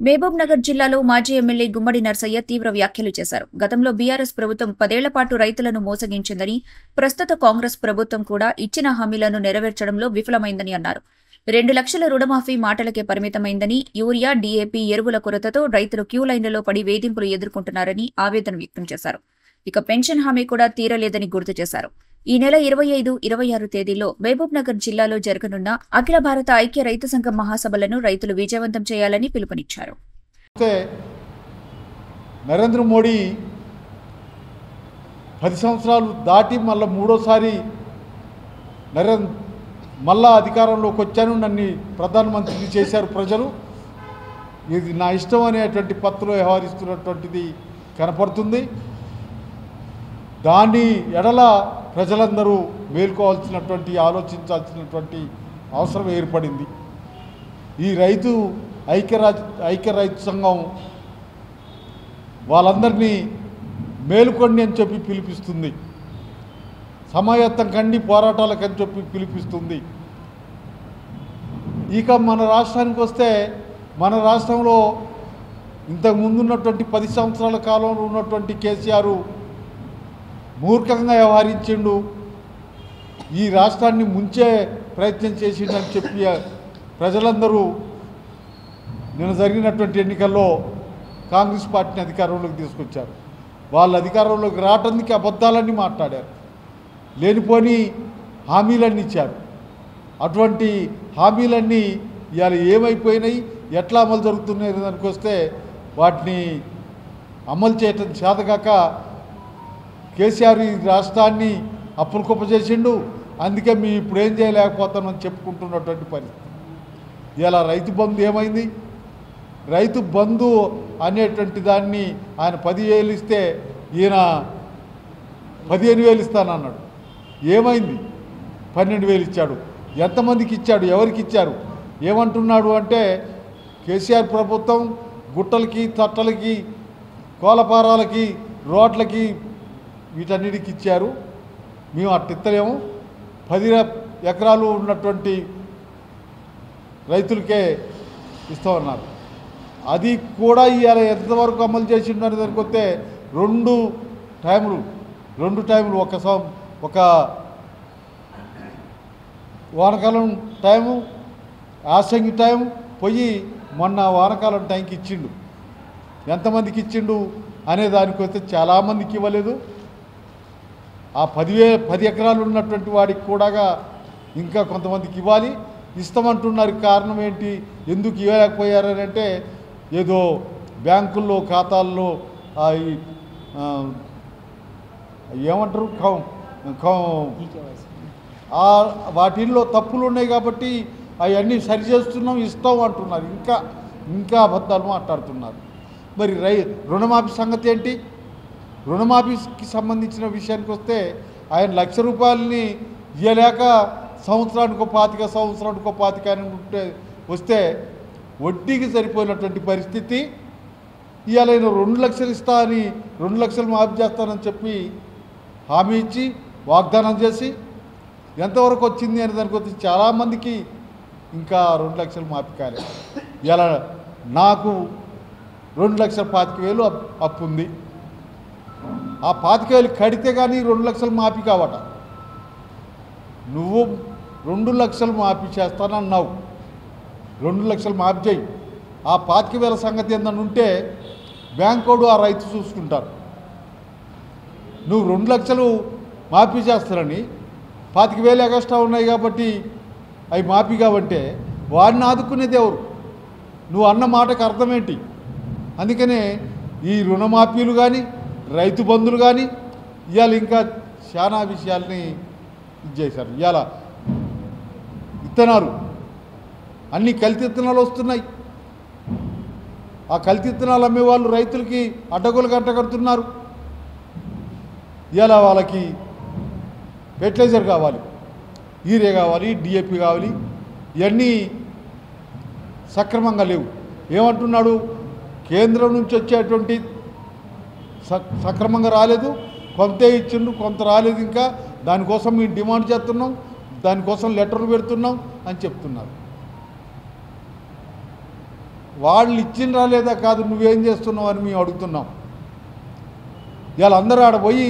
మహబూబ్ నగర్ జిల్లాలో మాజీ ఎమ్మెల్యే గుమ్మడి నర్సయ్య తీవ్ర వ్యాఖ్యలు చేశారు. గతంలో బీఆర్ఎస్ ప్రభుత్వం 10 ఏళ్ల పాటు రైతులను మోసగించిందని, ప్రస్తుత కాంగ్రెస్ ప్రభుత్వం కూడా ఇచ్చిన హామీలను నెరవేర్చడంలో విఫలమైందని అన్నారు. 2 లక్షల రుణమాఫీ మాటలకే పరిమితమైందని, యూరియా, డీఏపీ ఎరువుల కొరతతో రైతులు క్యూ లైన్లలో పడి వేధింపులు ఎదుర్కొంటున్నారని ఆవేదన వ్యక్తం చేశారు. ఇక పెన్షన్ హామీ కూడా తీరలేదని గుర్తు చేశారు. ఈ నెల 25, 26 తేదీల్లో మహబూబ్ నగర్ జిల్లాలో జరగనున్న అఖిల భారత ఐక్య రైతు సంఘం మహాసభలను రైతులు విజయవంతం చేయాలని పిలుపునిచ్చారు. నరేంద్ర మోడీ 10 సంవత్సరాలు దాటి మళ్ళీ మూడోసారి మళ్ళా అధికారంలోకి వచ్చాను, నన్ను ప్రధానమంత్రిని చేశారు ప్రజలు. ఇది నా ఇష్టం అనేటువంటి పత్తులో వ్యవహరిస్తున్నటువంటిది కనపడుతుంది. దాన్ని ఎడల ప్రజలందరూ మేల్కోవాల్సినటువంటి, ఆలోచించాల్సినటువంటి అవసరం ఏర్పడింది. ఈ ఐక్య రైతు సంఘం వాళ్ళందరినీ మేలుకోండి అని చెప్పి పిలిపిస్తుంది, సమాయత్తం కండి పోరాటాలకని చెప్పి పిలిపిస్తుంది. ఇక మన రాష్ట్రానికి వస్తే, మన రాష్ట్రంలో ఇంతకు ముందున్నటువంటి 10 సంవత్సరాల కాలంలో ఉన్నటువంటి కేసీఆర్ మూర్ఖంగా వ్యవహరించిండు, ఈ రాష్ట్రాన్ని ముంచే ప్రయత్నం చేసిండని చెప్పి ప్రజలందరూ నిన్న జరిగినటువంటి ఎన్నికల్లో కాంగ్రెస్ పార్టీని అధికారంలోకి తీసుకొచ్చారు. వాళ్ళు అధికారంలోకి రావడానికి అబద్ధాలన్నీ మాట్లాడారు, లేనిపోని హామీలన్నీ ఇచ్చారు. అటువంటి హామీలన్నీ ఇవాళ ఏమైపోయినాయి, ఎట్లా అమలు జరుగుతున్నాయి దానికి వస్తే వాటిని అమలు చేయటం చేతగాక కేసీఆర్ ఈ రాష్ట్రాన్ని అప్పులు కుప్ప చేసిండు, అందుకే మేము ఇప్పుడు ఏం చేయలేకపోతామని చెప్పుకుంటున్నటువంటి పరిస్థితి. ఇలా రైతు బంధు ఏమైంది? రైతు బంధు అనేటువంటి దాన్ని ఆయన 10,000 ఇస్తే ఈయన 15,000 ఇస్తానన్నాడు. ఏమైంది? 12,000 ఇచ్చాడు. ఎంతమందికి ఇచ్చాడు? ఎవరికి ఇచ్చారు? ఏమంటున్నాడు అంటే, కేసీఆర్ ప్రభుత్వం గుట్టలకి, తట్టలకి, కోలపారాలకి, రోడ్లకి, వీటన్నిటికి ఇచ్చారు, మేము అట్టిత్తలేము, 10 ఎకరాలు ఉన్నటువంటి రైతులకే ఇస్తామన్నారు. అది కూడా ఇవాళ ఎంతవరకు అమలు చేసిండని దానికి వస్తే 2 టైములు ఒక వానకాలం టైము, యాసంగి టైం పోయి మొన్న వానకాలం టైంకి ఇచ్చిండు. ఎంతమందికి ఇచ్చిండు అనే దానికి వస్తే చాలామందికి ఇవ్వలేదు. ఆ 10 ఎకరాలు ఉన్నటువంటి వాడికి కూడా ఇంకా కొంతమందికి ఇవ్వాలి, ఇస్తామంటున్నారు. కారణం ఏంటి? ఎందుకు ఇవ్వలేకపోయారని అంటే, ఏదో బ్యాంకుల్లో ఖాతాల్లో ఏమంటారు వాటిల్లో తప్పులు ఉన్నాయి కాబట్టి అవన్నీ సరిచేస్తున్నాం, ఇస్తాం అంటున్నారు. ఇంకా అబద్ధాలు మాట్లాడుతున్నారు. మరి రుణమాఫీ సంగతి ఏంటి? రుణమాఫీకి సంబంధించిన విషయానికి వస్తే ఆయన 1 లక్ష రూపాయలని ఇవ్వలేక సంవత్సరానికో 25 అని వస్తే వడ్డీకి సరిపోయినటువంటి పరిస్థితి. ఇవాళ 2 లక్షలు ఇస్తా అని, 2 లక్షలు మాఫీ చేస్తానని చెప్పి హామీ ఇచ్చి వాగ్దానం చేసి ఎంతవరకు వచ్చింది అనే దానికి వచ్చి చాలామందికి ఇంకా 2 లక్షలు మాఫీ కాలేదు. ఇలా నాకు 2,25,000 అప్పు ఉంది. ఆ 25,000 కడితే కానీ 2 లక్షలు మాఫీ కావట. నువ్వు 2 లక్షలు మాఫీ చేస్తానన్నావు, 2 లక్షలు మాఫీ చేయి. ఆ 25,000 సంగతి ఏందని ఉంటే బ్యాంకోడు ఆ రైతు చూసుకుంటారు. నువ్వు 2 లక్షలు మాఫీ చేస్తారని 25,000 ఎగస్ట్రా ఉన్నాయి కాబట్టి అవి మాఫీ కాబట్టి వాడిని ఆదుకునేది ఎవరు? నువ్వు అన్న మాటకు అర్థం ఏంటి? అందుకనే ఈ రుణమాఫీలు కానీ, రైతు బంధులు కానీ ఇవాళ ఇంకా చాలా విషయాల్ని చేశారు. ఇవాళ విత్తనాలు అన్ని కల్తీ విత్తనాలు వస్తున్నాయి. ఆ కల్తీ విత్తనాలు అమ్మేవాళ్ళు రైతులకి అడ్డగోలు కట్టగడుతున్నారు. ఇవాళ వాళ్ళకి ఫెర్టిలైజర్ కావాలి, యూరియా కావాలి, డిఏపి కావాలి, ఇవన్నీ సక్రమంగా లేవు. ఏమంటున్నాడు? కేంద్రం నుంచి వచ్చేటువంటి సక్రమంగా రాలేదు, కొంతే ఇచ్చిండు, కొంత రాలేదు, ఇంకా దానికోసం మేము డిమాండ్ చేస్తున్నాం, దానికోసం లెటర్లు పెడుతున్నాం అని చెప్తున్నారు. వాళ్ళు ఇచ్చిండ్రా లేదా కాదు, నువ్వేం చేస్తున్నావు అని మేము అడుగుతున్నాం. ఇవాళ అందరూ ఆడ పోయి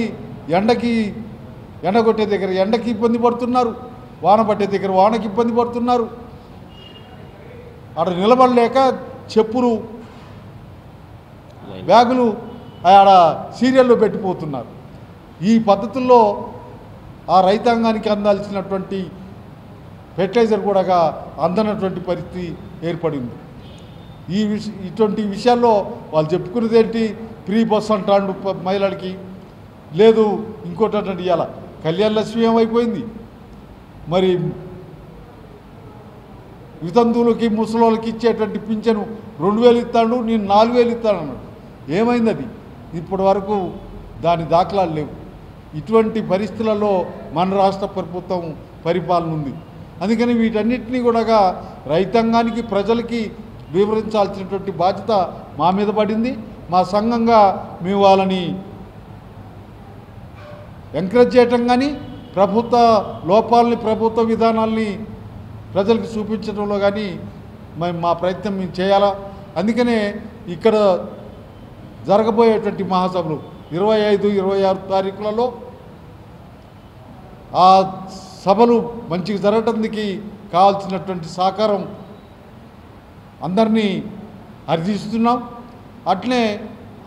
ఎండ కొట్టే దగ్గర ఎండకి ఇబ్బంది పడుతున్నారు, వాన పట్టే దగ్గర వానకి ఇబ్బంది పడుతున్నారు. ఆడ నిలబడలేక చెప్పులు బ్యాగులు ఆడ సీరియల్లో పెట్టిపోతున్నారు. ఈ పద్ధతుల్లో ఆ రైతాంగానికి అందాల్సినటువంటి ఫెర్టిలైజర్ కూడా అందనటువంటి పరిస్థితి ఏర్పడింది. ఇటువంటి విషయాల్లో వాళ్ళు చెప్పుకునేది ఏంటి, ఫ్రీ బస్ అంటాడు మహిళలకి, లేదు ఇంకోటి అంటే ఇవాళ కళ్యాణ లక్ష్మి ఏమైపోయింది, మరి వితంతువులకి ముసలోళ్ళకి ఇచ్చేటువంటి పింఛను 2000 ఇస్తాడు, నేను 4000 ఇస్తాను అన్నాడు. ఏమైంది అది? ఇప్పటి వరకు దాని దాఖలాలు లేవు. ఇటువంటి పరిస్థితులలో మన రాష్ట్ర ప్రభుత్వం పరిపాలన ఉంది. అందుకని వీటన్నిటినీ కూడా రైతాంగానికి ప్రజలకి వివరించాల్సినటువంటి బాధ్యత మా మీద పడింది. మా సంఘంగా మేము వాళ్ళని ఎంకరేజ్ చేయటం కానీ ప్రభుత్వ లోపాలని ప్రభుత్వ విధానాల్ని ప్రజలకు చూపించడంలో కానీ మా ప్రయత్నం మేము చేయాలా. అందుకనే ఇక్కడ జరగబోయేటువంటి మహాసభలు 25, 26 తారీఖులలో ఆ సభలు మంచిగా జరగటానికి కావాల్సినటువంటి సహకారం అందరినీ అర్థిస్తున్నాం. అట్లే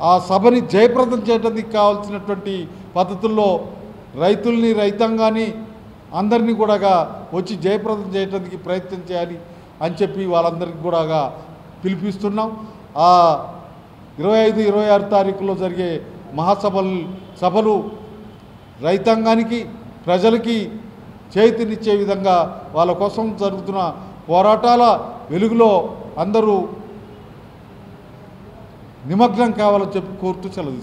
ఆ సభని జయప్రదం చేయడానికి కావాల్సినటువంటి పద్ధతుల్లో రైతుల్ని రైతాంగాన్ని అందరినీ కూడా వచ్చి జయప్రదం చేయడానికి ప్రయత్నం చేయాలి అని చెప్పి వాళ్ళందరికీ కూడా పిలిపిస్తున్నాం. ఆ 25, 26 తారీఖులో జరిగే సభలు రైతాంగానికి ప్రజలకి చేతినిచ్చే విధంగా వాళ్ళ కోసం జరుగుతున్న పోరాటాల వెలుగులో అందరూ నిమగ్నం కావాలని చెప్పి కోరుతూ సెలవు.